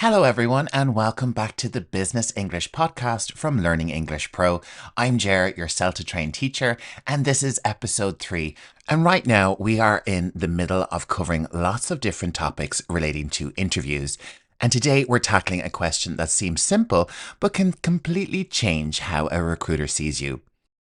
Hello everyone and welcome back to the Business English podcast from Learning English Pro. I'm Jer, your self-to-train teacher, and this is episode 3. And right now we are in the middle of covering lots of different topics relating to interviews. And today we're tackling a question that seems simple but can completely change how a recruiter sees you.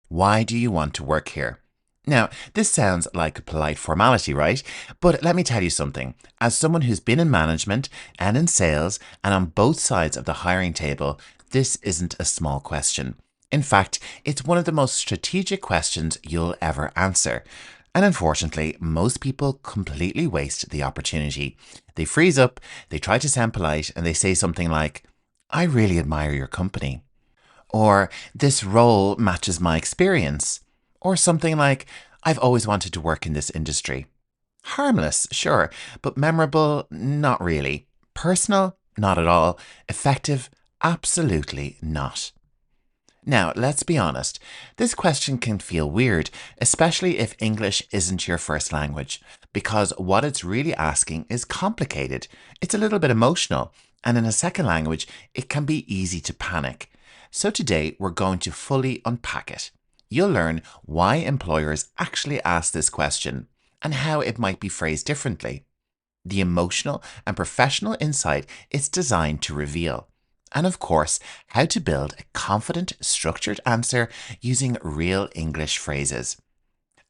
Why do you want to work here? Now, this sounds like a polite formality, right? But let me tell you something. As someone who's been in management and in sales and on both sides of the hiring table, this isn't a small question. In fact, it's one of the most strategic questions you'll ever answer. And unfortunately, most people completely waste the opportunity. They freeze up, they try to sound polite, and they say something like, "I really admire your company." Or, "This role matches my experience." Or something like, "I've always wanted to work in this industry." Harmless, sure, but memorable, not really. Personal, not at all. Effective, absolutely not. Now, let's be honest. This question can feel weird, especially if English isn't your first language, because what it's really asking is complicated. It's a little bit emotional, and in a second language, it can be easy to panic. So today, we're going to fully unpack it. You'll learn why employers actually ask this question and how it might be phrased differently. The emotional and professional insight it's designed to reveal. And of course, how to build a confident, structured answer using real English phrases.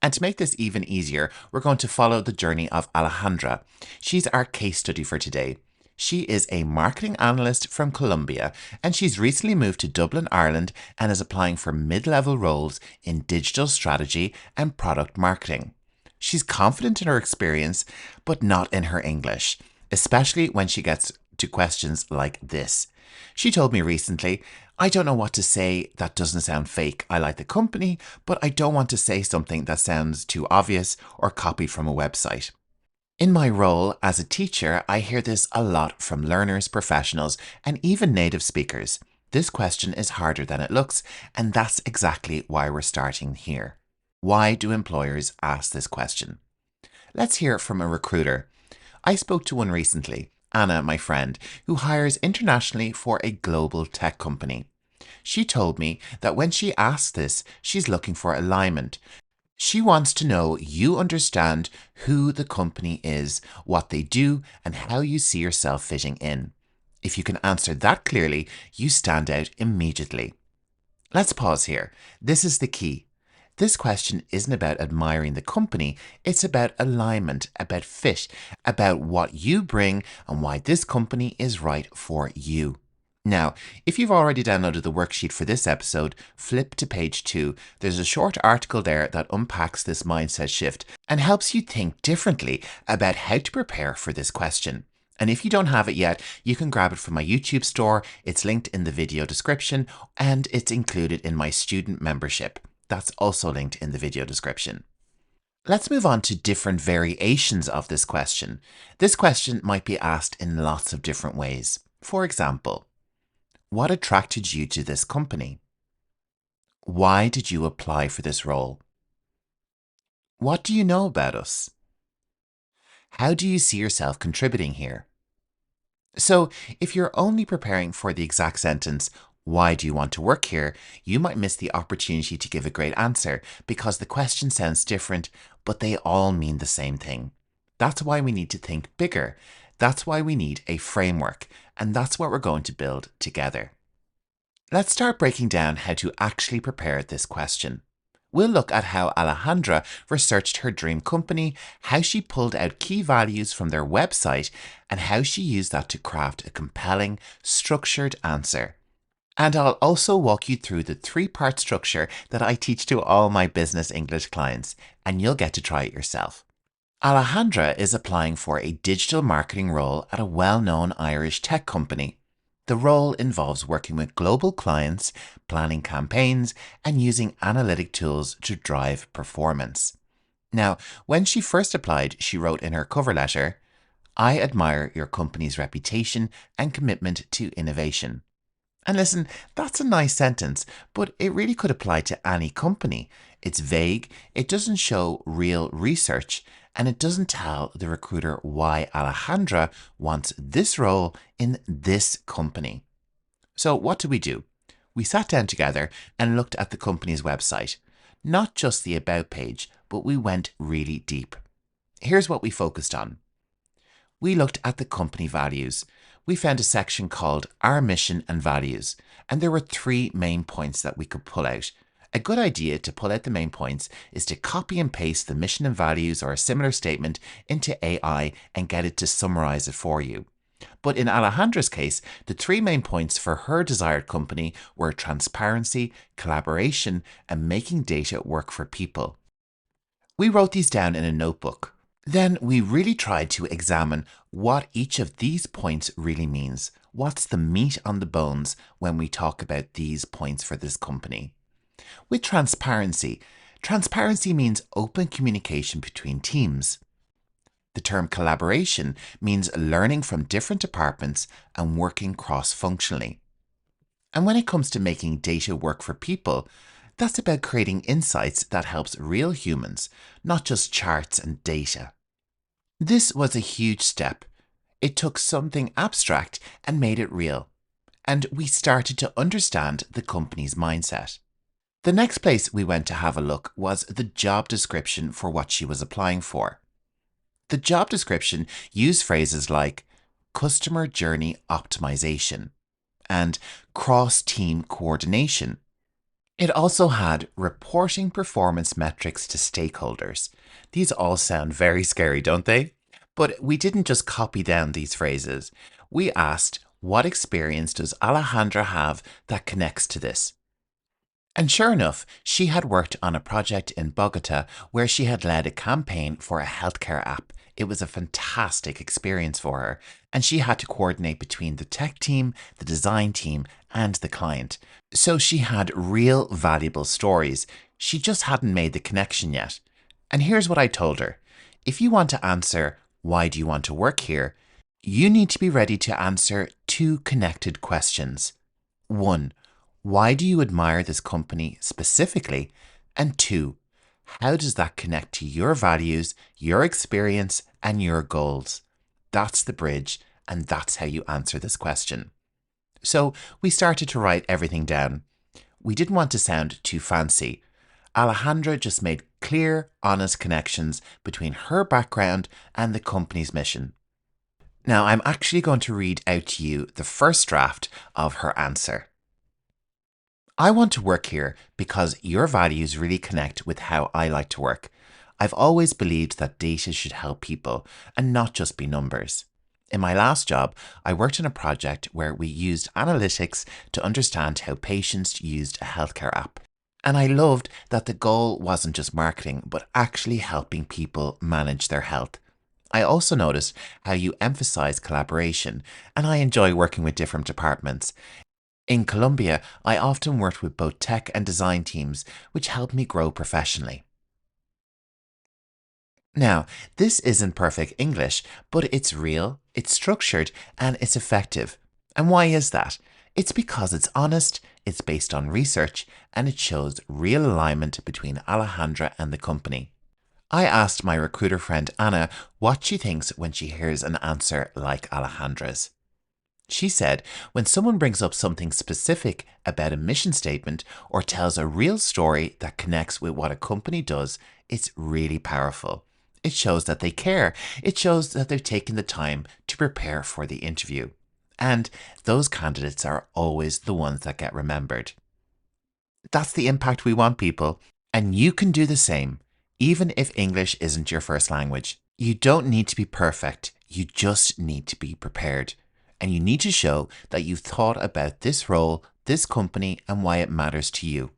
And to make this even easier, we're going to follow the journey of Alejandra. She's our case study for today. She is a marketing analyst from Colombia, and she's recently moved to Dublin, Ireland, and is applying for mid-level roles in digital strategy and product marketing. She's confident in her experience, but not in her English, especially when she gets to questions like this. She told me recently, "I don't know what to say that doesn't sound fake. I like the company, but I don't want to say something that sounds too obvious or copied from a website." In my role as a teacher, I hear this a lot from learners, professionals, and even native speakers. This question is harder than it looks, and that's exactly why we're starting here. Why do employers ask this question? Let's hear from a recruiter. I spoke to one recently, Anna, my friend, who hires internationally for a global tech company. She told me that when she asks this, she's looking for alignment. She wants to know you understand who the company is, what they do, and how you see yourself fitting in. If you can answer that clearly, you stand out immediately. Let's pause here. This is the key. This question isn't about admiring the company, it's about alignment, about fit, about what you bring and why this company is right for you. Now, if you've already downloaded the worksheet for this episode, flip to page 2. There's a short article there that unpacks this mindset shift and helps you think differently about how to prepare for this question. And if you don't have it yet, you can grab it from my YouTube store. It's linked in the video description and it's included in my student membership. That's also linked in the video description. Let's move on to different variations of this question. This question might be asked in lots of different ways. For example, what attracted you to this company? Why did you apply for this role? What do you know about us? How do you see yourself contributing here? So, if you're only preparing for the exact sentence, "Why do you want to work here?" you might miss the opportunity to give a great answer because the question sounds different, but they all mean the same thing. That's why we need to think bigger. That's why we need a framework, and that's what we're going to build together. Let's start breaking down how to actually prepare this question. We'll look at how Alejandra researched her dream company, how she pulled out key values from their website, and how she used that to craft a compelling, structured answer. And I'll also walk you through the 3-part structure that I teach to all my business English clients, and you'll get to try it yourself. Alejandra is applying for a digital marketing role at a well-known Irish tech company. The role involves working with global clients, planning campaigns, and using analytic tools to drive performance. Now, when she first applied, she wrote in her cover letter, "I admire your company's reputation and commitment to innovation." And listen, that's a nice sentence, but it really could apply to any company. It's vague, it doesn't show real research, and it doesn't tell the recruiter why Alejandra wants this role in this company. So, what did we do? We sat down together and looked at the company's website. Not just the About page, but we went really deep. Here's what we focused on. We looked at the company values. We found a section called Our Mission and Values, and there were 3 main points that we could pull out. A good idea to pull out the main points is to copy and paste the mission and values or a similar statement into AI and get it to summarize it for you. But in Alejandra's case, the 3 main points for her desired company were transparency, collaboration, and making data work for people. We wrote these down in a notebook. Then we really tried to examine what each of these points really means. What's the meat on the bones when we talk about these points for this company? With transparency, transparency means open communication between teams. The term collaboration means learning from different departments and working cross-functionally. And when it comes to making data work for people, that's about creating insights that helps real humans, not just charts and data. This was a huge step. It took something abstract and made it real. And we started to understand the company's mindset. The next place we went to have a look was the job description for what she was applying for. The job description used phrases like customer journey optimization and cross-team coordination. It also had reporting performance metrics to stakeholders. These all sound very scary, don't they? But we didn't just copy down these phrases. We asked, what experience does Alejandra have that connects to this? And sure enough, she had worked on a project in Bogota where she had led a campaign for a healthcare app. It was a fantastic experience for her, and she had to coordinate between the tech team, the design team, and the client. So she had real valuable stories. She just hadn't made the connection yet. And here's what I told her. If you want to answer, why do you want to work here? You need to be ready to answer 2 connected questions. 1, why do you admire this company specifically? And 2, how does that connect to your values, your experience, and your goals? That's the bridge, and that's how you answer this question. So we started to write everything down. We didn't want to sound too fancy. Alejandra just made clear, honest connections between her background and the company's mission. Now, I'm actually going to read out to you the first draft of her answer. I want to work here because your values really connect with how I like to work. I've always believed that data should help people and not just be numbers. In my last job, I worked on a project where we used analytics to understand how patients used a healthcare app. And I loved that the goal wasn't just marketing, but actually helping people manage their health. I also noticed how you emphasize collaboration, and I enjoy working with different departments. In Colombia, I often worked with both tech and design teams, which helped me grow professionally. Now, this isn't perfect English, but it's real, it's structured, and it's effective. And why is that? It's because it's honest, it's based on research, and it shows real alignment between Alejandra and the company. I asked my recruiter friend Anna what she thinks when she hears an answer like Alejandra's. She said when someone brings up something specific about a mission statement or tells a real story that connects with what a company does, it's really powerful. It shows that they care. It shows that they've taken the time to prepare for the interview. And those candidates are always the ones that get remembered. That's the impact we want, people. And you can do the same, even if English isn't your first language. You don't need to be perfect. You just need to be prepared. And you need to show that you've thought about this role, this company, and why it matters to you.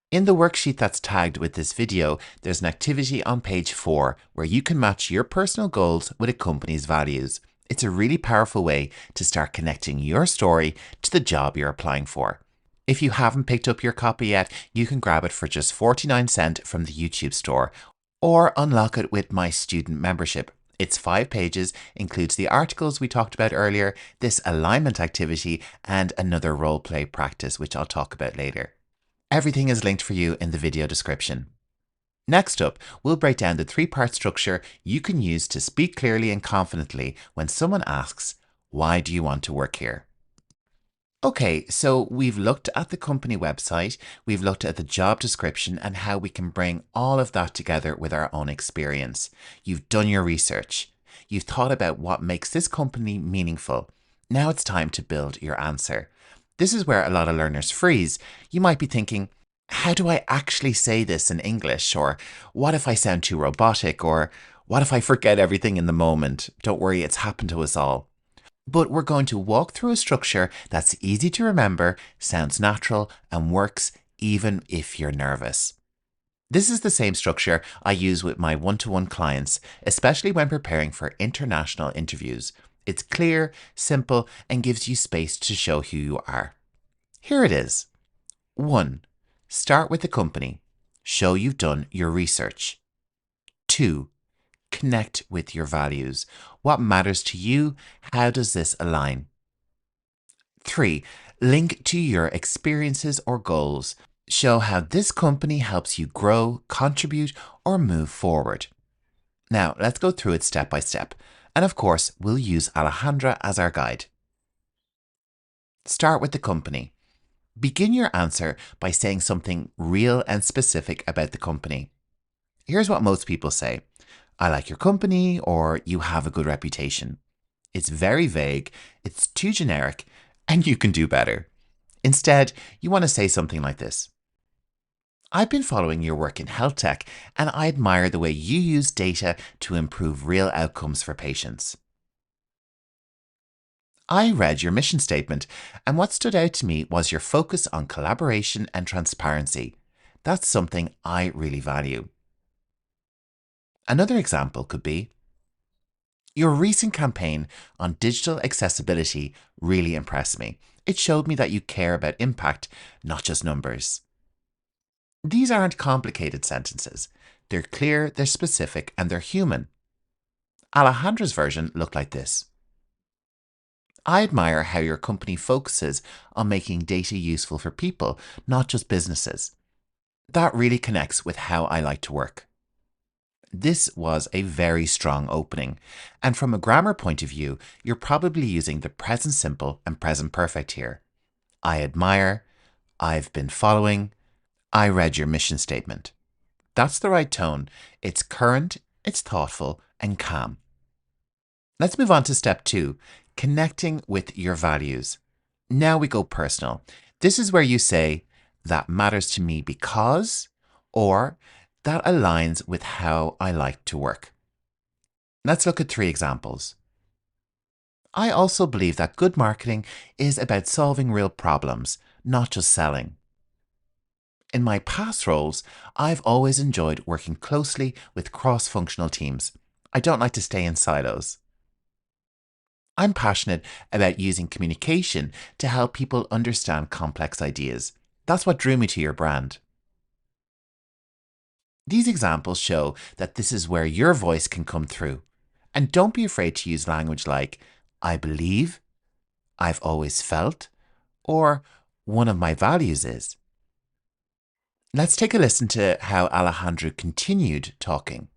In the worksheet that's tagged with this video, there's an activity on page 4 where you can match your personal goals with a company's values. It's a really powerful way to start connecting your story to the job you're applying for. If you haven't picked up your copy yet, you can grab it for just 49 cents from the YouTube store or unlock it with my student membership. It's 5 pages, includes the articles we talked about earlier, this alignment activity, and another role play practice, which I'll talk about later. Everything is linked for you in the video description. Next up, we'll break down the 3-part structure you can use to speak clearly and confidently when someone asks, "Why do you want to work here?" Okay, so we've looked at the company website, we've looked at the job description and how we can bring all of that together with our own experience. You've done your research. You've thought about what makes this company meaningful. Now it's time to build your answer. This is where a lot of learners freeze. You might be thinking, how do I actually say this in English? Or what if I sound too robotic? Or what if I forget everything in the moment? Don't worry, it's happened to us all. But we're going to walk through a structure that's easy to remember, sounds natural, and works even if you're nervous. This is the same structure I use with my one-to-one clients, especially when preparing for international interviews. It's clear, simple, and gives you space to show who you are. Here it is. 1. Start with the company. Show you've done your research. 2. Connect with your values. What matters to you? How does this align? 3. Link to your experiences or goals. Show how this company helps you grow, contribute, or move forward. Now, let's go through it step by step. And of course, we'll use Alejandra as our guide. Start with the company. Begin your answer by saying something real and specific about the company. Here's what most people say. I like your company, or you have a good reputation. It's very vague, it's too generic, and you can do better. Instead, you want to say something like this. I've been following your work in health tech, and I admire the way you use data to improve real outcomes for patients. I read your mission statement, and what stood out to me was your focus on collaboration and transparency. That's something I really value. Another example could be, your recent campaign on digital accessibility really impressed me. It showed me that you care about impact, not just numbers. These aren't complicated sentences. They're clear, they're specific, and they're human. Alejandra's version looked like this. I admire how your company focuses on making data useful for people, not just businesses. That really connects with how I like to work. This was a very strong opening, and from a grammar point of view, you're probably using the present simple and present perfect here. I admire, I've been following, I read your mission statement. That's the right tone. It's current, it's thoughtful, and calm. Let's move on to step 2, connecting with your values. Now we go personal. This is where you say, that matters to me because, or that aligns with how I like to work. Let's look at 3 examples. I also believe that good marketing is about solving real problems, not just selling. In my past roles, I've always enjoyed working closely with cross-functional teams. I don't like to stay in silos. I'm passionate about using communication to help people understand complex ideas. That's what drew me to your brand. These examples show that this is where your voice can come through. And don't be afraid to use language like, I believe, I've always felt, or one of my values is. Let's take a listen to how Alejandra continued talking.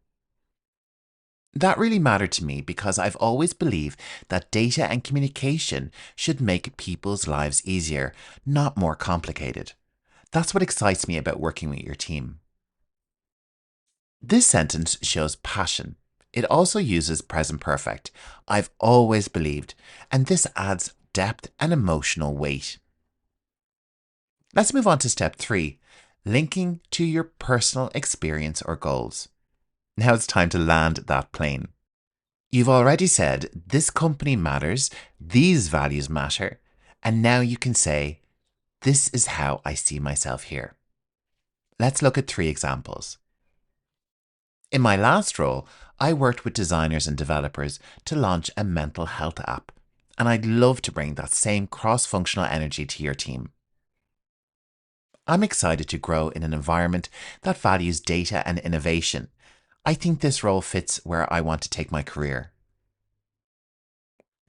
That really mattered to me because I've always believed that data and communication should make people's lives easier, not more complicated. That's what excites me about working with your team. This sentence shows passion. It also uses present perfect. I've always believed, and this adds depth and emotional weight. Let's move on to step 3, linking to your personal experience or goals. Now it's time to land that plane. You've already said this company matters, these values matter, and now you can say, this is how I see myself here. Let's look at 3 examples. In my last role, I worked with designers and developers to launch a mental health app, and I'd love to bring that same cross-functional energy to your team. I'm excited to grow in an environment that values data and innovation. I think this role fits where I want to take my career.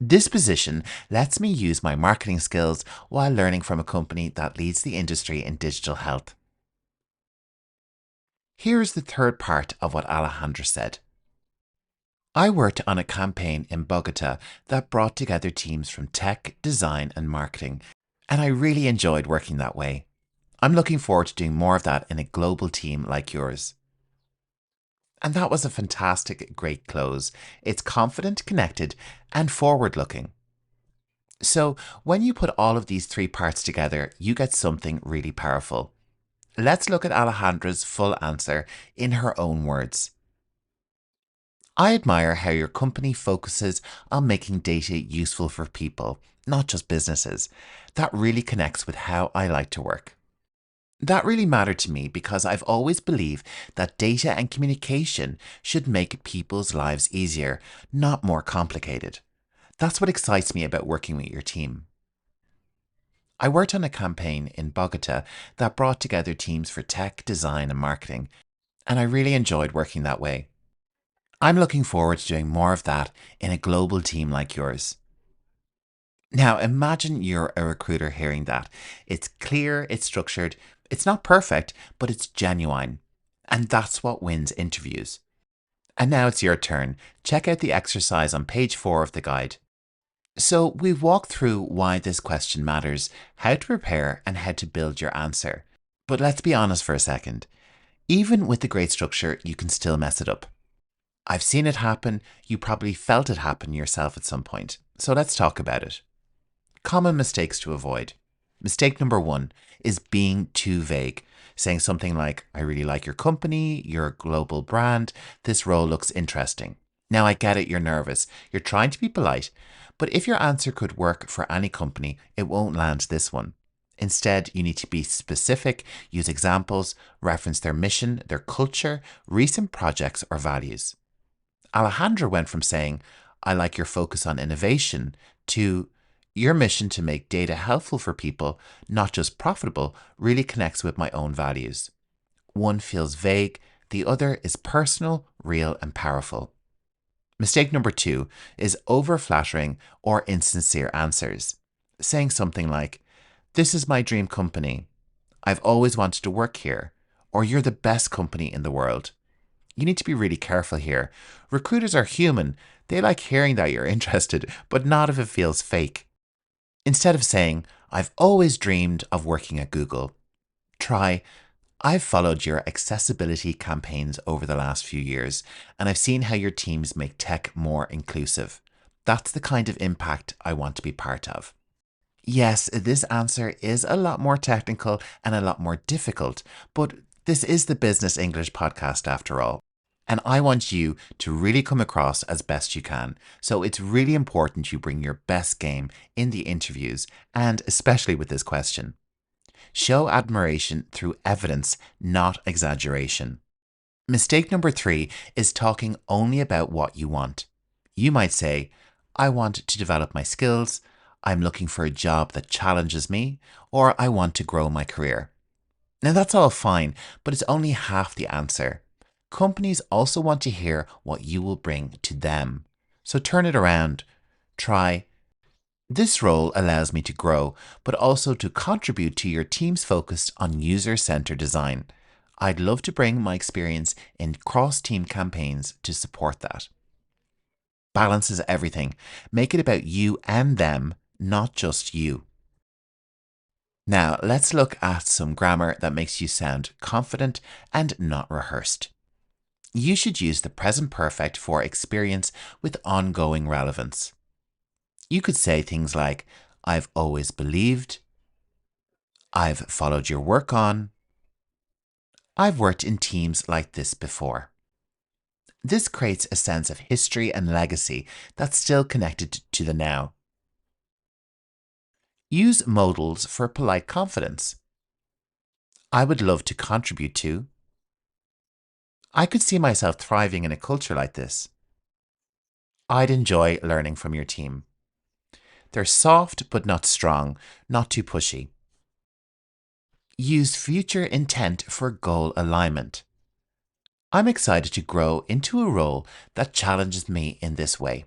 This position lets me use my marketing skills while learning from a company that leads the industry in digital health. Here's the third part of what Alejandra said. I worked on a campaign in Bogota that brought together teams from tech, design, and marketing, and I really enjoyed working that way. I'm looking forward to doing more of that in a global team like yours. And that was a fantastic, great close. It's confident, connected, and forward looking. So, when you put all of these three parts together, you get something really powerful. Let's look at Alejandra's full answer in her own words. I admire how your company focuses on making data useful for people, not just businesses. That really connects with how I like to work. That really mattered to me because I've always believed that data and communication should make people's lives easier, not more complicated. That's what excites me about working with your team. I worked on a campaign in Bogota that brought together teams for tech, design, and marketing, and I really enjoyed working that way. I'm looking forward to doing more of that in a global team like yours. Now, imagine you're a recruiter hearing that. It's clear, it's structured, it's not perfect, but it's genuine. And that's what wins interviews. And now it's your turn. Check out the exercise on page 4 of the guide. So, we've walked through why this question matters, how to prepare, and how to build your answer. But let's be honest for a second. Even with the great structure, you can still mess it up. I've seen it happen. You probably felt it happen yourself at some point. So let's talk about it. Common mistakes to avoid. Mistake number 1 is being too vague, saying something like, I really like your company, your global brand, this role looks interesting. Now I get it, you're nervous, you're trying to be polite, but if your answer could work for any company, it won't land this one. Instead, you need to be specific, use examples, reference their mission, their culture, recent projects, or values. Alejandra went from saying, I like your focus on innovation, to your mission to make data helpful for people, not just profitable, really connects with my own values. One feels vague, the other is personal, real, and powerful. Mistake number 2 is over-flattering or insincere answers. Saying something like, this is my dream company, I've always wanted to work here, or you're the best company in the world. You need to be really careful here. Recruiters are human. They like hearing that you're interested, but not if it feels fake. Instead of saying, I've always dreamed of working at Google, try, I've followed your accessibility campaigns over the last few years, and I've seen how your teams make tech more inclusive. That's the kind of impact I want to be part of. Yes, this answer is a lot more technical and a lot more difficult, but this is the Business English podcast after all. And I want you to really come across as best you can. So it's really important you bring your best game in the interviews, and especially with this question. Show admiration through evidence, not exaggeration. Mistake number 3 is talking only about what you want. You might say, I want to develop my skills, I'm looking for a job that challenges me, or I want to grow my career. Now that's all fine, but it's only half the answer. Companies also want to hear what you will bring to them. So turn it around. Try, this role allows me to grow, but also to contribute to your team's focus on user-centered design. I'd love to bring my experience in cross-team campaigns to support that. Balance is everything. Make it about you and them, not just you. Now, let's look at some grammar that makes you sound confident and not rehearsed. You should use the present perfect for experience with ongoing relevance. You could say things like, I've always believed, I've followed your work on, I've worked in teams like this before. This creates a sense of history and legacy that's still connected to the now. Use modals for polite confidence. I would love to contribute to. I could see myself thriving in a culture like this. I'd enjoy learning from your team. They're soft but not strong, not too pushy. Use future intent for goal alignment. I'm excited to grow into a role that challenges me in this way.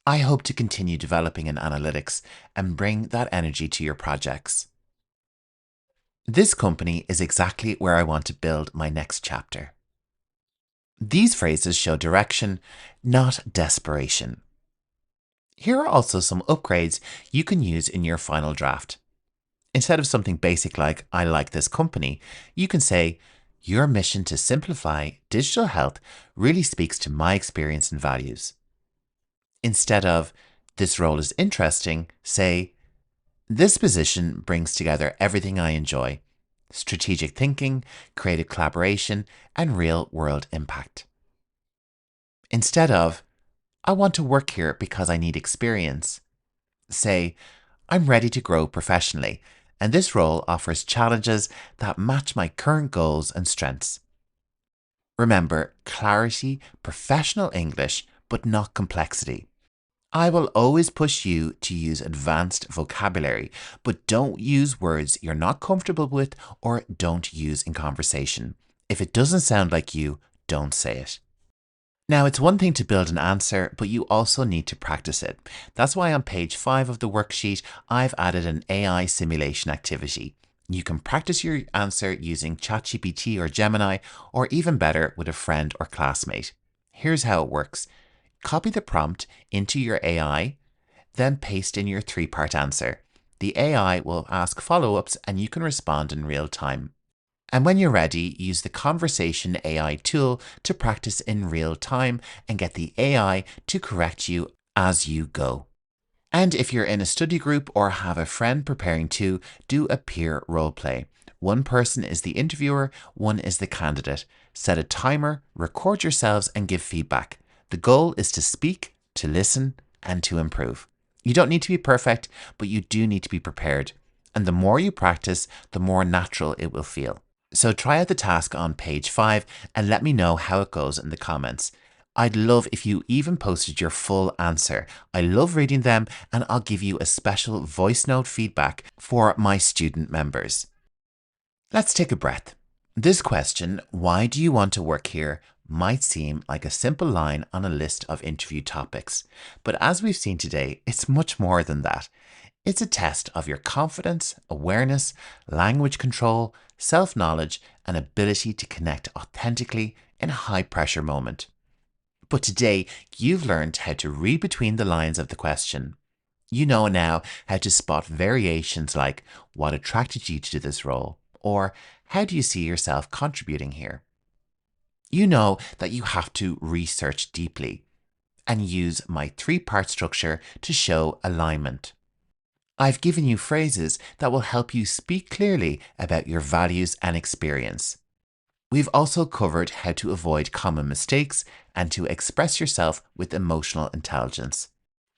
I hope to continue developing in analytics and bring that energy to your projects. This company is exactly where I want to build my next chapter. These phrases show direction, not desperation. Here are also some upgrades you can use in your final draft. Instead of something basic like, I like this company, you can say, your mission to simplify digital health really speaks to my experience and values. Instead of, this role is interesting, say, this position brings together everything I enjoy: strategic thinking, creative collaboration, and real world impact. Instead of, I want to work here because I need experience, say, I'm ready to grow professionally, and this role offers challenges that match my current goals and strengths. Remember, clarity, professional English, but not complexity. I will always push you to use advanced vocabulary, but don't use words you're not comfortable with or don't use in conversation. If it doesn't sound like you, don't say it. Now, it's one thing to build an answer, but you also need to practice it. That's why on page 5 of the worksheet, I've added an AI simulation activity. You can practice your answer using ChatGPT or Gemini, or even better, with a friend or classmate. Here's how it works. Copy the prompt into your AI, then paste in your 3-part answer. The AI will ask follow-ups and you can respond in real time. And when you're ready, use the Conversation AI tool to practice in real time and get the AI to correct you as you go. And if you're in a study group or have a friend preparing to, do a peer role play. One person is the interviewer, one is the candidate. Set a timer, record yourselves and give feedback. The goal is to speak, to listen, and to improve. You don't need to be perfect, but you do need to be prepared. And the more you practice, the more natural it will feel. So try out the task on page 5 and let me know how it goes in the comments. I'd love if you even posted your full answer. I love reading them and I'll give you a special voice note feedback for my student members. Let's take a breath. This question, why do you want to work here, might seem like a simple line on a list of interview topics. But as we've seen today, it's much more than that. It's a test of your confidence, awareness, language control, self-knowledge, and ability to connect authentically in a high-pressure moment. But today, you've learned how to read between the lines of the question. You know now how to spot variations like, what attracted you to this role? Or, how do you see yourself contributing here? You know that you have to research deeply and use my 3-part structure to show alignment. I've given you phrases that will help you speak clearly about your values and experience. We've also covered how to avoid common mistakes and to express yourself with emotional intelligence.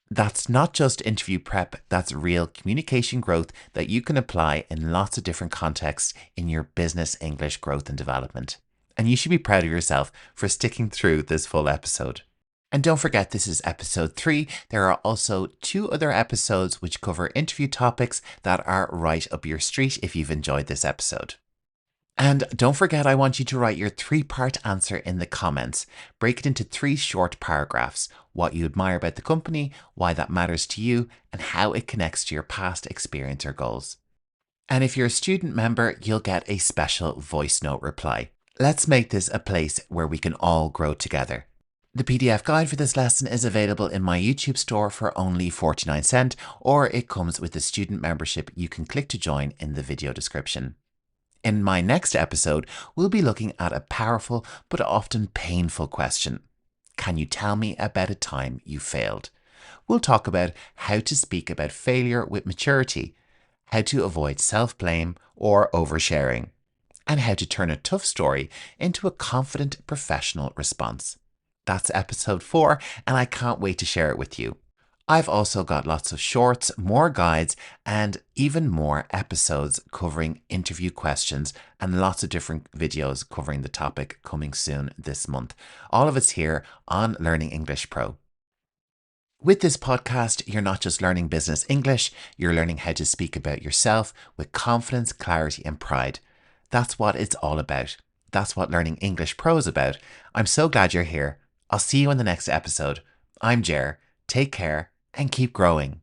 That's not just interview prep, that's real communication growth that you can apply in lots of different contexts in your business English growth and development. And you should be proud of yourself for sticking through this full episode. And don't forget, this is episode 3. There are also 2 other episodes which cover interview topics that are right up your street if you've enjoyed this episode. And don't forget, I want you to write your 3-part answer in the comments. Break it into 3 short paragraphs: what you admire about the company, why that matters to you, and how it connects to your past experience or goals. And if you're a student member, you'll get a special voice note reply. Let's make this a place where we can all grow together. The PDF guide for this lesson is available in my YouTube store for only 49 cents, or it comes with the student membership you can click to join in the video description. In my next episode, we'll be looking at a powerful but often painful question. Can you tell me about a time you failed? We'll talk about how to speak about failure with maturity, how to avoid self-blame or oversharing, and how to turn a tough story into a confident professional response. That's episode 4, and I can't wait to share it with you. I've also got lots of shorts, more guides, and even more episodes covering interview questions and lots of different videos covering the topic coming soon this month. All of it's here on Learning English Pro. With this podcast, you're not just learning business English, you're learning how to speak about yourself with confidence, clarity, and pride. That's what it's all about. That's what Learning English Pro is about. I'm so glad you're here. I'll see you in the next episode. I'm Jer. Take care and keep growing.